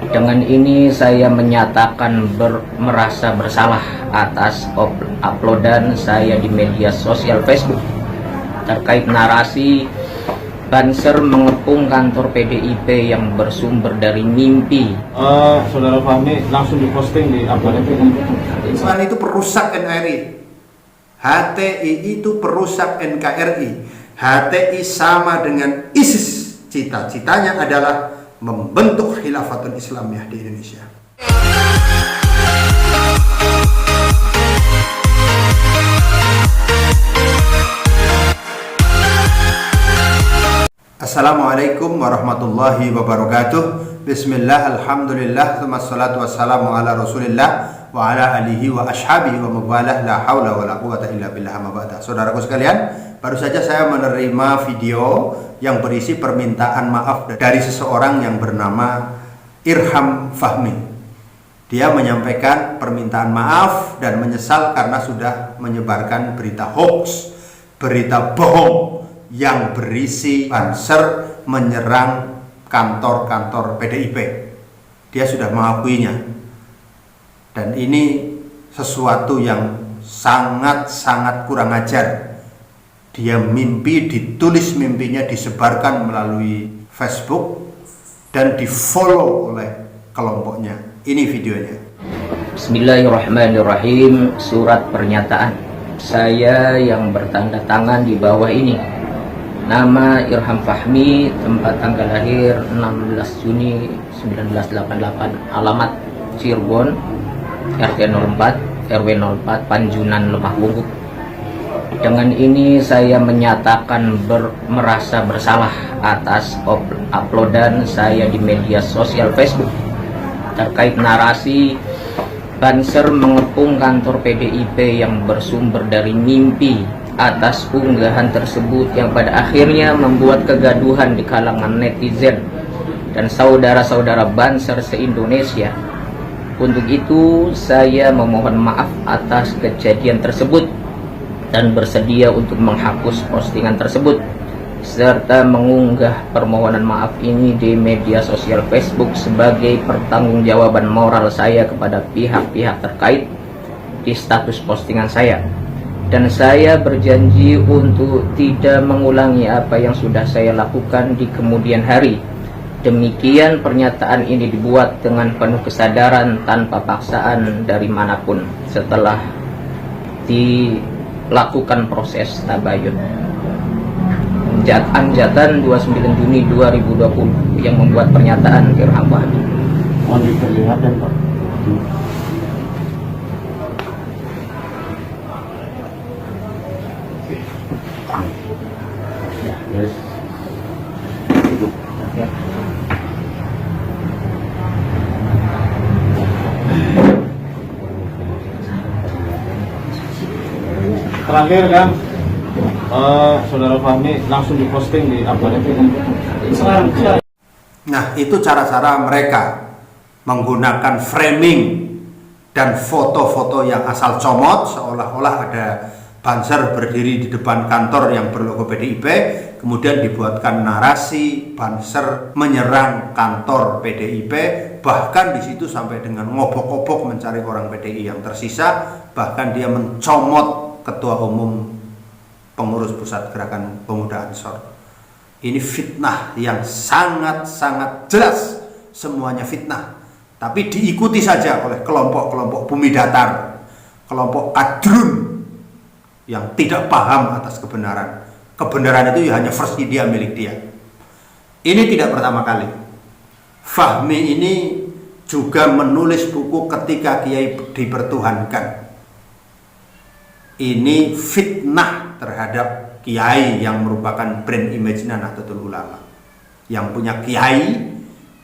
Dengan ini saya menyatakan merasa bersalah atas uploadan saya di media sosial Facebook terkait narasi Banser mengepung kantor PDIP yang bersumber dari mimpi. Saudara Fahmi langsung diposting di akun itu. Islam itu perusak NRI, HTI itu perusak NKRI. HTI sama dengan ISIS, cita-citanya adalah membentuk khilafatul Islamiyah di Indonesia. Assalamualaikum warahmatullahi wabarakatuh. Bismillah, alhamdulillah, wassalatu wassalamu ala rasulillah wa ala alihi wa ashabihi wa mawalah, la hawla wa la quwata illa billah, amma ba'da. Saudaraku sekalian, baru saja saya menerima video yang berisi permintaan maaf dari seseorang yang bernama Irham Fahmi. Dia menyampaikan permintaan maaf dan menyesal karena sudah menyebarkan berita hoax, berita bohong yang berisi Banser menyerang kantor-kantor PDIP. Dia sudah mengakuinya. Dan ini sesuatu yang sangat-sangat kurang ajar. Dia mimpi, ditulis mimpinya, disebarkan melalui Facebook dan di-follow oleh kelompoknya. Ini videonya. Bismillahirrahmanirrahim. Surat pernyataan saya yang bertanda tangan di bawah ini. Nama Irham Fahmi, tempat tanggal lahir 16 Juni 1988, alamat Cirebon, RT 04, RW 04, Panjunan, Lemah Bungkuk. Dengan ini saya menyatakan merasa bersalah atas uploadan saya di media sosial Facebook terkait narasi Banser mengepung kantor PDIP yang bersumber dari mimpi. Atas unggahan tersebut yang pada akhirnya membuat kegaduhan di kalangan netizen dan saudara-saudara Banser se-Indonesia. Untuk itu saya memohon maaf atas kejadian tersebut dan bersedia untuk menghapus postingan tersebut serta mengunggah permohonan maaf ini di media sosial Facebook sebagai pertanggungjawaban moral saya kepada pihak-pihak terkait di status postingan saya. Dan saya berjanji untuk tidak mengulangi apa yang sudah saya lakukan di kemudian hari. Demikian pernyataan ini dibuat dengan penuh kesadaran tanpa paksaan dari manapun setelah dilakukan proses tabayun. Anjatan 29 Juni 2020 yang membuat pernyataan Irham Fahmi. Mohon diperlihatkan, Pak. Yes. Terakhir kan, saudara Fahmi langsung diposting di akun itu. Nah, itu cara-cara mereka menggunakan framing dan foto-foto yang asal comot, seolah-olah ada Banser berdiri di depan kantor yang berlogo PDIP, kemudian dibuatkan narasi Banser menyerang kantor PDIP, bahkan di situ sampai dengan ngobok-ngobok mencari orang PDI yang tersisa, bahkan dia mencomot ketua umum pengurus pusat gerakan pemuda Ansor. Ini fitnah yang sangat-sangat jelas, semuanya fitnah, tapi diikuti saja oleh kelompok-kelompok bumi datar, kelompok kadrun yang tidak paham atas kebenaran. Kebenaran itu hanya versi dia, milik dia. Ini tidak pertama kali. Fahmi ini juga menulis buku Ketika Kiai Dipertuhankan. Ini fitnah terhadap kiai yang merupakan brand image Nahdlatul Ulama. Yang punya kiai,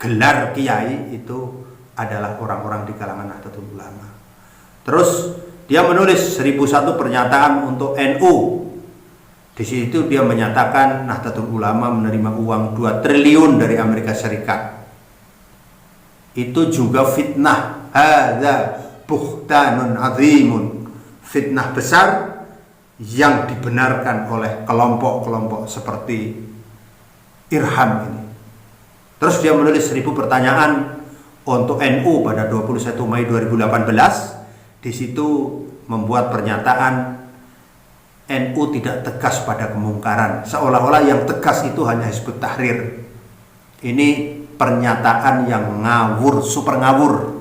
gelar kiai itu adalah orang-orang di kalangan Nahdlatul Ulama. Terus dia menulis 1001 pernyataan untuk NU. Di situ dia menyatakan Nahdlatul Ulama menerima uang 2 triliun dari Amerika Serikat. Itu juga fitnah. Hadza buhtanun azimun. Fitnah besar yang dibenarkan oleh kelompok-kelompok seperti Irham ini. Terus dia menulis 1000 pertanyaan untuk NU pada 21 Mei 2018. Di situ membuat pernyataan NU tidak tegas pada kemungkaran, seolah-olah yang tegas itu hanya Hizbut Tahrir. Ini pernyataan yang ngawur, super ngawur.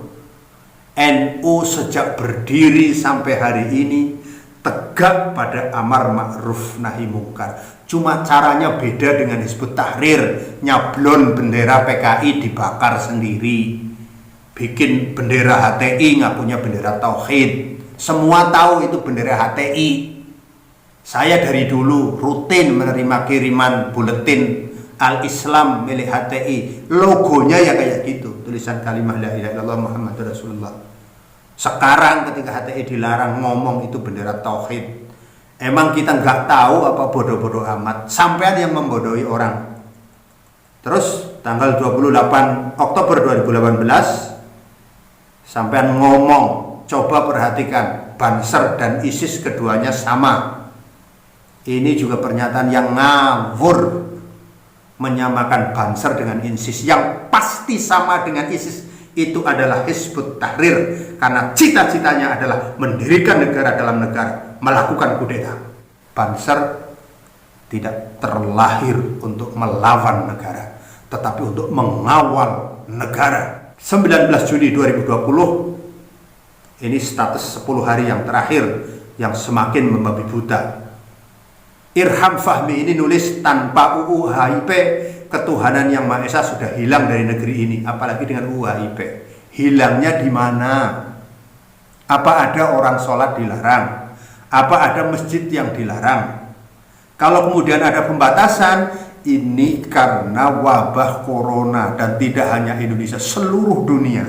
NU sejak berdiri sampai hari ini tegak pada amar ma'ruf nahi mungkar. Cuma caranya beda dengan Hizbut Tahrir. Nyablon bendera PKI dibakar sendiri, bikin bendera HTI ngakunya bendera tauhid. Semua tahu itu bendera HTI. Saya dari dulu rutin menerima kiriman buletin Al-Islam milik HTI. Logonya ya kayak gitu, tulisan kalimat la ilaha illallah Muhammadur Rasulullah. Sekarang ketika HTI dilarang ngomong itu bendera tauhid. Emang kita nggak tahu apa bodoh-bodoh amat? Sampean yang membodohi orang. Terus tanggal 28 Oktober 2018 sampean ngomong, coba perhatikan, Banser dan ISIS keduanya sama. Ini juga pernyataan yang ngawur, menyamakan Banser dengan ISIS. Yang pasti sama dengan ISIS itu adalah Hizbut Tahrir, karena cita-citanya adalah mendirikan negara dalam negara, melakukan kudeta. Banser tidak terlahir untuk melawan negara, tetapi untuk mengawal negara. 19 Juni 2020, ini status 10 hari yang terakhir yang semakin membabi buta. Irham Fahmi ini nulis, tanpa UU HIP ketuhanan yang Maha Esa sudah hilang dari negeri ini. Apalagi dengan UU HIP, hilangnya di mana? Apa ada orang sholat dilarang? Apa ada masjid yang dilarang? Kalau kemudian ada pembatasan, ini karena wabah corona, dan tidak hanya Indonesia, seluruh dunia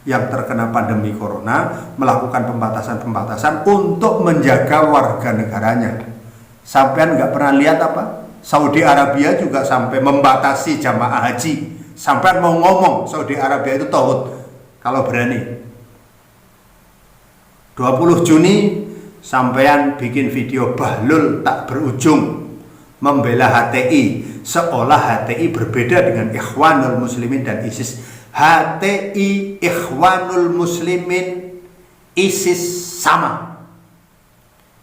yang terkena pandemi corona melakukan pembatasan-pembatasan untuk menjaga warga negaranya. Sampean nggak pernah lihat apa? Saudi Arabia juga sampai membatasi jamaah haji. Sampean mau ngomong Saudi Arabia itu tauhid kalau berani. 20 Juni sampean bikin video Bahlul tak berujung membela HTI, seolah HTI berbeda dengan Ikhwanul Muslimin dan ISIS. HTI, Ikhwanul Muslimin, ISIS sama.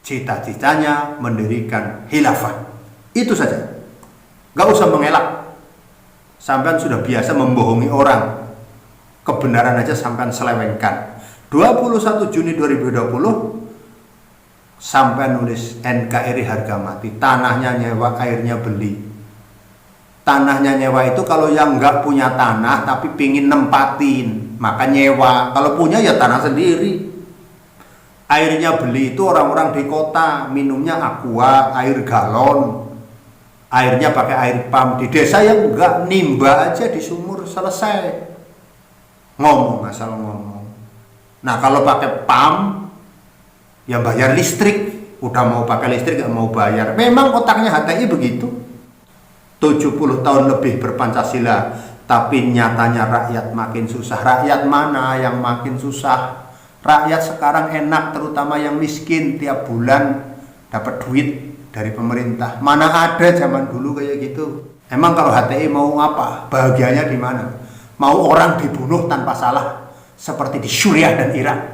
Cita-citanya mendirikan khilafah. Itu saja. Gak usah mengelak. Sampean sudah biasa membohongi orang. Kebenaran aja sampean selewengkan. 21 Juni 2020 sampean nulis NKRI harga mati. Tanahnya nyewa, airnya beli. Tanahnya nyewa itu kalau yang nggak punya tanah tapi pingin nempatin, maka nyewa. Kalau punya ya tanah sendiri. Airnya beli itu orang-orang di kota, minumnya aqua, air galon. Airnya pakai air pump. Di desa yang enggak, nimba aja di sumur, selesai. Ngomong asal ngomong. Nah kalau pakai pump, ya bayar listrik. Udah mau pakai listrik, gak mau bayar. Memang otaknya HTI begitu. 70 tahun lebih berpancasila, tapi nyatanya rakyat makin susah. Rakyat mana yang makin susah? Rakyat sekarang enak, terutama yang miskin, tiap bulan dapat duit dari pemerintah. Mana ada zaman dulu kayak gitu? Emang kalau HTI mau apa? Bahagianya di mana? Mau orang dibunuh tanpa salah seperti di Suriah dan Irak?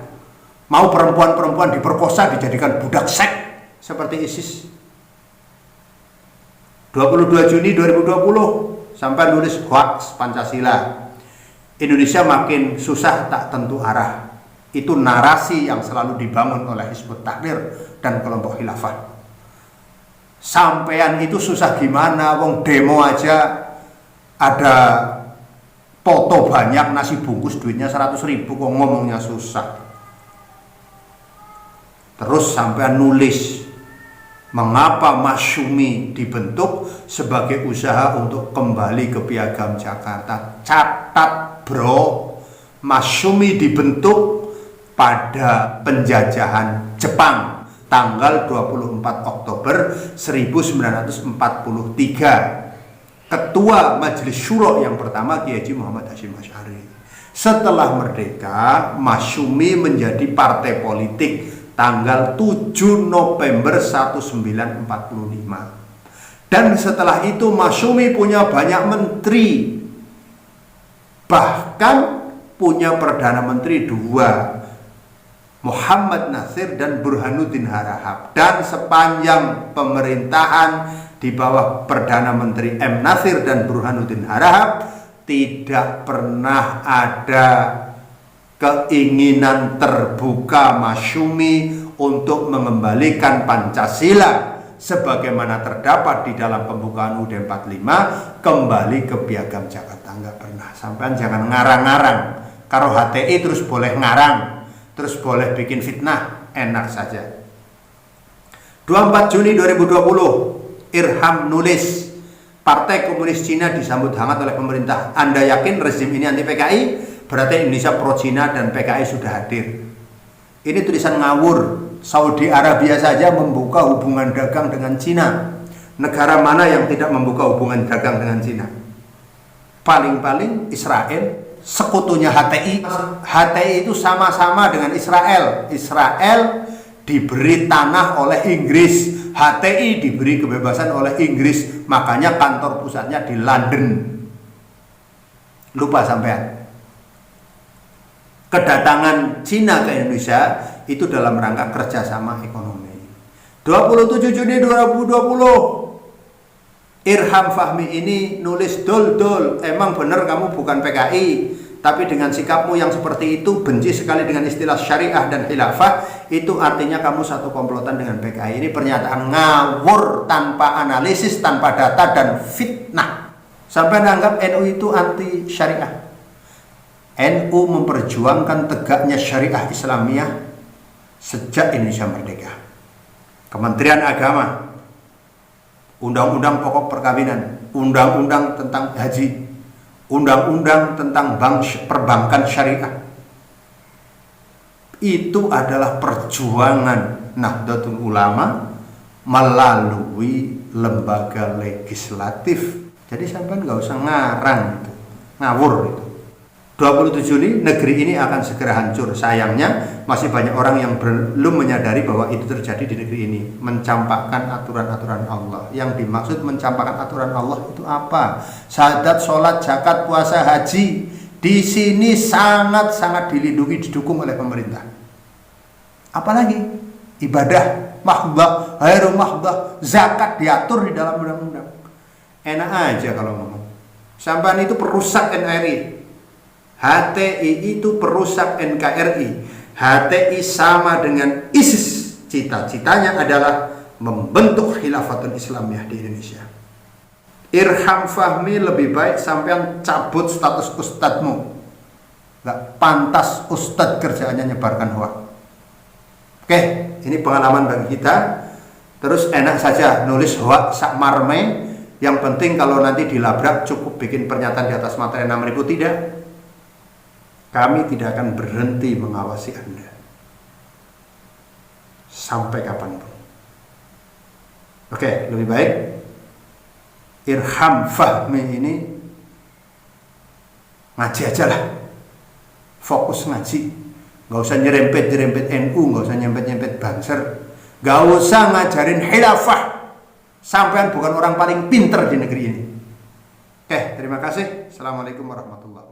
Mau perempuan-perempuan diperkosa dijadikan budak seks seperti ISIS? 22 Juni 2020 sampai nulis hoax Pancasila. Indonesia makin susah tak tentu arah. Itu narasi yang selalu dibangun oleh Hizbut Tahrir dan kelompok khilafah. Sampean itu susah gimana? Wong demo aja ada foto banyak, nasi bungkus duitnya 100.000 kok ngomongnya susah. Terus sampean nulis, mengapa Masyumi dibentuk sebagai usaha untuk kembali ke Piagam Jakarta. Catat bro, Masyumi dibentuk pada penjajahan Jepang tanggal 24 Oktober 1943. Ketua Majelis Syuro yang pertama Kiai Haji Muhammad Hasyim Asy'ari. Setelah merdeka, Masyumi menjadi partai politik tanggal 7 November 1945. Dan setelah itu Masyumi punya banyak menteri. Bahkan punya Perdana Menteri dua, Muhammad Nasir dan Burhanuddin Harahap. Dan sepanjang pemerintahan di bawah Perdana Menteri M. Nasir dan Burhanuddin Harahap, tidak pernah ada keinginan terbuka masyumi untuk mengembalikan Pancasila sebagaimana terdapat di dalam pembukaan UUD 45 kembali ke Piagam Jakarta. Nggak pernah. Sampean jangan ngarang-ngarang. Karo HTI terus boleh ngarang, terus boleh bikin fitnah, enak saja. 24 Juni 2020, Irham nulis, Partai Komunis Cina disambut hangat oleh pemerintah. Anda yakin rezim ini anti PKI? Berarti Indonesia pro Cina dan PKI sudah hadir. Ini tulisan ngawur. Saudi Arabia saja membuka hubungan dagang dengan Cina. Negara mana yang tidak membuka hubungan dagang dengan Cina? Paling-paling Israel, sekutunya HTI. HTI itu sama-sama dengan Israel. Israel diberi tanah oleh Inggris, HTI diberi kebebasan oleh Inggris, makanya kantor pusatnya di London. Lupa sampean. Kedatangan Cina ke Indonesia itu dalam rangka kerjasama ekonomi. 27 Juni 2020, Irham Fahmi ini nulis, dol, emang bener kamu bukan PKI, tapi dengan sikapmu yang seperti itu, benci sekali dengan istilah syariah dan khilafah, itu artinya kamu satu komplotan dengan PKI. Ini pernyataan ngawur, tanpa analisis, tanpa data, dan fitnah. Sampai menganggap NU itu anti syariah. NU memperjuangkan tegaknya syariah Islamiyah sejak Indonesia merdeka. Kementerian Agama, Undang-Undang Pokok Perkawinan, Undang-Undang tentang Haji, Undang-Undang tentang perbankan syariah, itu adalah perjuangan Nahdlatul Ulama melalui lembaga legislatif. Jadi sampai nggak usah ngarang itu, ngawur itu. 27 Juni negeri ini akan segera hancur. Sayangnya masih banyak orang yang belum menyadari bahwa itu terjadi di negeri ini. Mencampakkan aturan-aturan Allah. Yang dimaksud mencampakkan aturan Allah itu apa? Syahadat, sholat, zakat, puasa, haji di sini sangat-sangat dilindungi, didukung oleh pemerintah. Apalagi ibadah mahdah, hairul mahdah, zakat diatur di dalam undang-undang. Enak aja kalau ngomong. Sampai itu perusak NRI. HTI itu perusak NKRI. HTI sama dengan ISIS. Cita-citanya adalah membentuk khilafatul Islamiyah di Indonesia. Irham Fahmi lebih baik sampean cabut status ustadzmu. Gak pantas ustadz kerjaannya nyebarkan hoax. Oke, ini pengalaman bagi kita. Terus enak saja nulis hoax sak marme. Yang penting kalau nanti dilabrak cukup bikin pernyataan di atas materai 6.000, tidak. Kami tidak akan berhenti mengawasi Anda sampai kapanpun. Oke, lebih baik Irham Fahmi ini ngaji aja lah, fokus ngaji, nggak usah nyerempet NU, nggak usah nyempet Banser, nggak usah ngajarin khilafah. Sampean bukan orang paling pinter di negeri ini. Oke, terima kasih. Assalamualaikum warahmatullahi wabarakatuh.